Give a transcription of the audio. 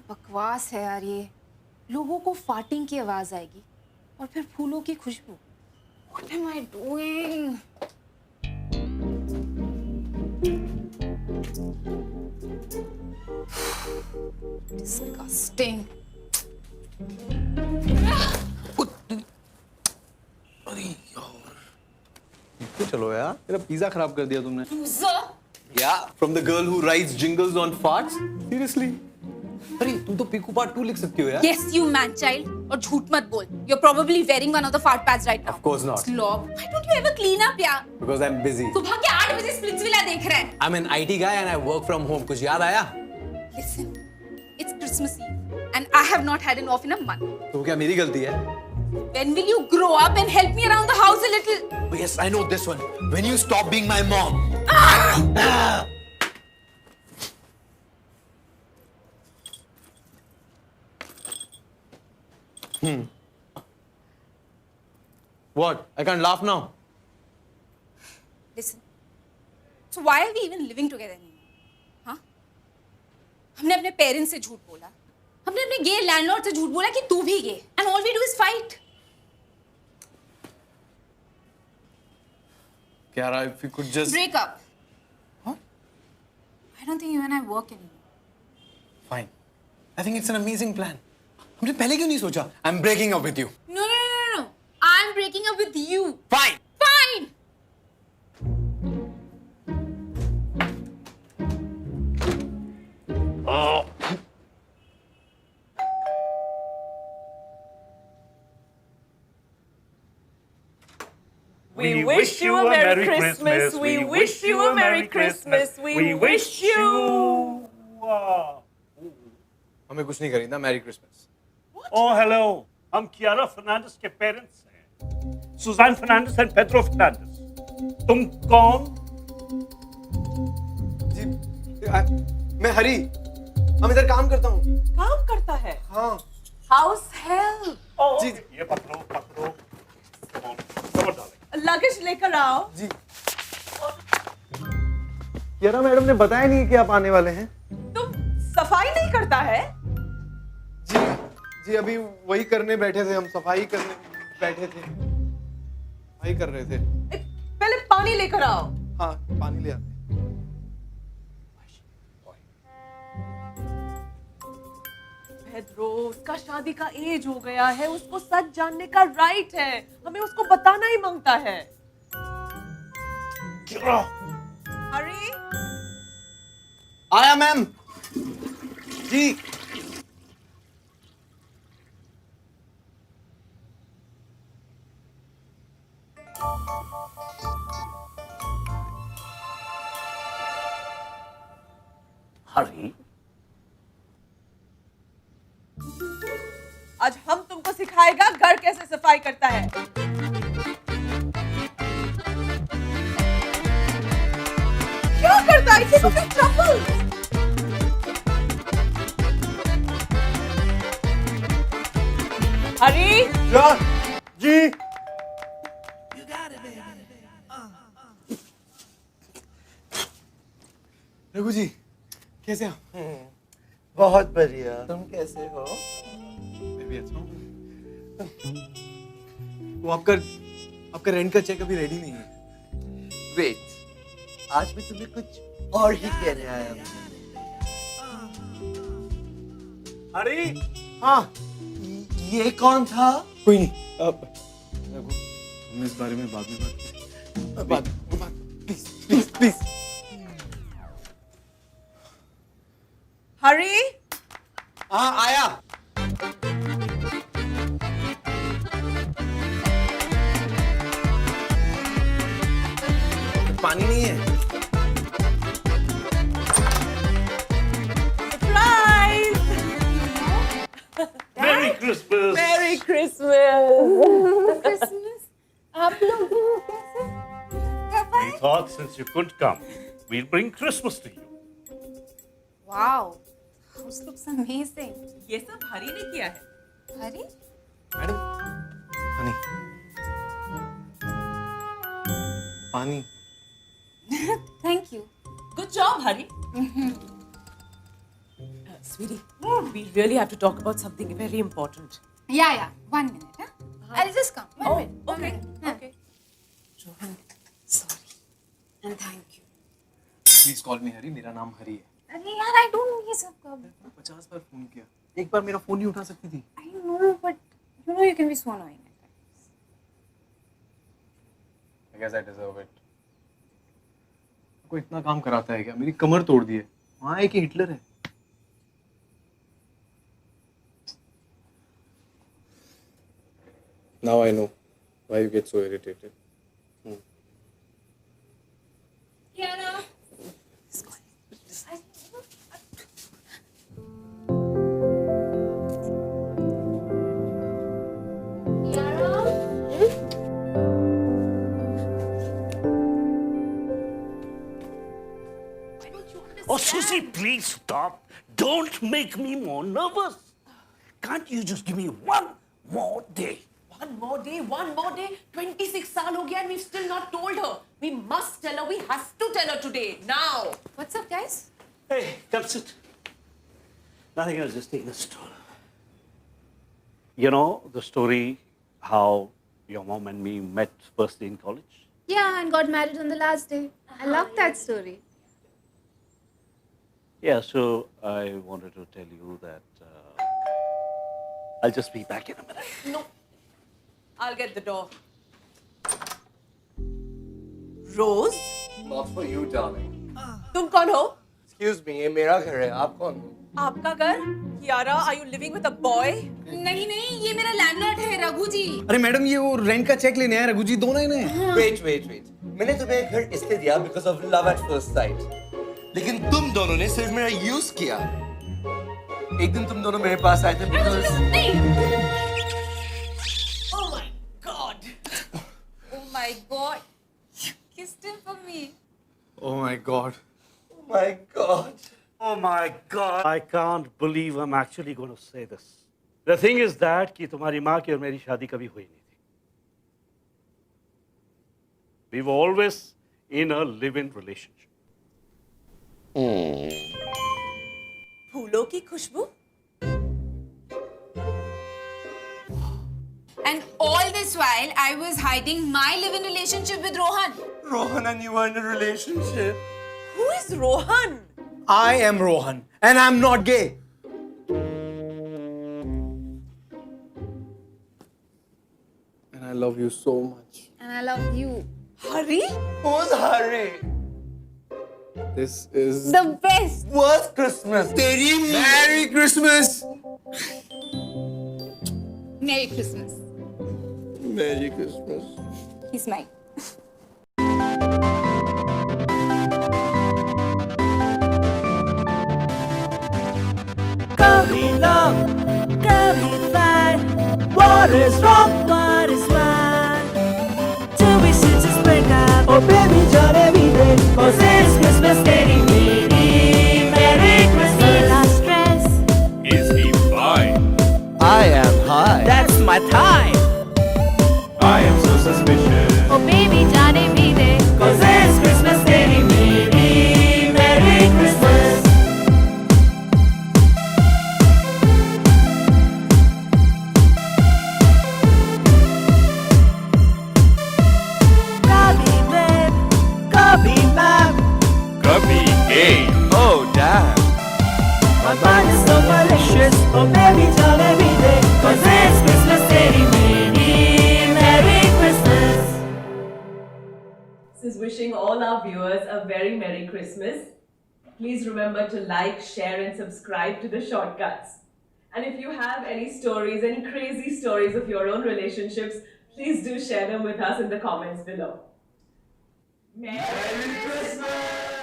बकवास है यार ये। लोगों को फार्टिंग की आवाज आएगी और फिर फूलों की खुशबू। What am I doing? Disgusting. अरे यार, तो चलो यार, मेरा पिज्जा खराब कर दिया तुमने। Loser. Yeah, from the girl who writes jingles on farts. Seriously? अरे तुम तो पीकू पार्ट 2 लिख सकती हो यार। Yes, you man child. और झूठ मत बोल. You're probably wearing one of the fart pads right now. Of course not. Slob. Why don't you ever clean up यार? Because I'm busy. सुबह के 8 बजे स्प्लिट्सविला देख रहा है. I'm an IT guy and I work from home. कुछ याद आया? Listen, it's Christmas Eve and I have not had an off in a month. तो क्या मेरी गलती है? When will you grow up and help me around the house a little? Oh, yes, I know this one. When you stop being my mom. What? I can't laugh now. Listen. So why are we even living together anymore? हाँ? हमने अपने parents से झूठ बोला. हमने अपने गे landlord से झूठ बोला कि तू भी गे. And all we do is fight. Kiara, if you could just... Break up. Huh? I don't think you and I work anymore. Fine. I think it's an amazing plan. हमने पहले क्यों नहीं सोचा? I'm breaking up with you. No. I'm breaking up with you. Fine. Fine. We wish you a Merry Christmas. We wish you a Merry Christmas. We wish you. हमें कुछ नहीं खरीदना. Merry Christmas. Oh, hello. हम कियारा फर्नांडिस के parents हैं. Susan Fernandes and Pedro Fernandes. तुम कौन? जी, मैं हरी. हम इधर काम करता हूँ. काम करता है? हाँ. House help. Oh, जी. ये पकड़ो. कमर डालें. लगेज लेकर आओ. जी. कियारा मैडम ने बताया नहीं कि आप आने वाले हैं. तुम सफाई नहीं करता है? जी अभी वही करने बैठे थे. हम सफाई करने बैठे थे. सफाई कर रहे थे. पहले पानी लेकर आओ. हाँ, पानी ले आते. पेड्रो, उसका शादी का एज हो गया है. उसको सच जानने का राइट है. हमें उसको बताना ही मांगता है. कियारा. हरी. आया मैम. जी. हरी. आज हम तुमको सिखाएगा घर कैसे सफाई करता है. क्या करता है? इसे तो फिर ट्रबल. हरी. जी. रघु जी, कैसे आप? बहुत बढ़िया. तुम कैसे हो? मैं भी अच्छा हूँ. वो आपका रेंट का चेक अभी रेडी नहीं है. वेट, आज मैं तुम्हें कुछ और ही कहने आया हूँ. हरी. हाँ, ये कौन था? कोई नहीं. अब रघु, हम इस बारे में बाद में बात प्लीज. हरी. हाँ, आया. पानी नहीं है. Surprise! Merry Christmas. Merry Christmas. Christmas. आप लोग कैसे? कब We आए? thought since you couldn't come, we'll bring Christmas to you. Wow. House looks amazing. ये सब हरी ने किया है. हरी? मैडम, पानी. Thank you. Good job, Hari. Sweetie, we really have to talk about something very important. Yeah. 1 minute, huh? I'll just come. One minute. One okay. minute. Yeah. Okay. Rohan, sorry. And thank you. Please call me Hari, मेरा नाम हरी है। अरे यार, I don't know ये सब कब. 50 बार phone किया, एक बार मेरा फोन नहीं उठा सकती थी। I know, but you know you can be so annoying. I guess I deserve it. कोई इतना काम कराता है क्या? मेरी कमर तोड़ दी है। वहाँ एक हिटलर है। Now I know why you get so irritated. Kiara. Oh, Susie, please stop. Don't make me more nervous. Can't you just give me one more day? One more day. 26 साल हो गया and we've still not told her. We must tell her. We have to tell her today. Now. What's up, guys? Hey, come sit. Nothing else, just take the stool. You know the story how your mom and me met first day in college? Yeah, and got married on the last day. I love that story. Yeah, so I wanted to tell you that I'll just be back in a minute. No. I'll get the door. Rose? Not for you, darling. तुम कौन हो? Excuse me, ये मेरा घर है, आप कौन हो? आपका घर? Kiara, are you living with a boy? नहीं, ये मेरा लैंडलॉर्ड है, रघु जी. अरे मैडम, ये वो रेंट का चेक लेने आया रघु जी, दो ना इन्हें। Wait. मैंने तुम्हें घर इसलिए दिया because of love at first sight. लेकिन तुम दोनों ने सिर्फ मेरा यूज किया। एक दिन तुम दोनों मेरे पास आए थे because Oh my God. Oh my God. You kissed him for me. Oh my God. oh my god. Oh my God! I can't believe I'm actually going to say this. The thing is that कि तुम्हारी माँ की और मेरी शादी कभी हुई नहीं थी. We were always in a live-in relationship. फूलों की खुशबू? And all this while, I was hiding my live-in relationship with Rohan. Rohan and you are in a relationship. Who is Rohan? I am Rohan and I'm not gay. And I love you so much. And I love you. Hari? Who's Hari? This is The best. Worst Christmas. Merry Christmas. Merry Christmas. Merry Christmas. He's mine. Kami love, kami fight. What is wrong, what is right? Two wishes to break up. Oh baby, John every day. Cause it's Christmas Day. Merry Christmas. Not stress. Is he fine? I am high. That's my time. I am so suspicious. Oh baby, John every day. Cause it's Christmas Day. Merry Christmas. Copy babe, copy ma'am. Kabhi gay. Oh damn. My mind is so malicious. Oh baby, John every day. Cause it's Christmas Day. Merry Christmas. This is wishing all our viewers a very Merry Christmas. Please remember to like, share and subscribe to the shortcuts. And if you have any stories, any crazy stories of your own relationships, please do share them with us in the comments below. Merry Christmas!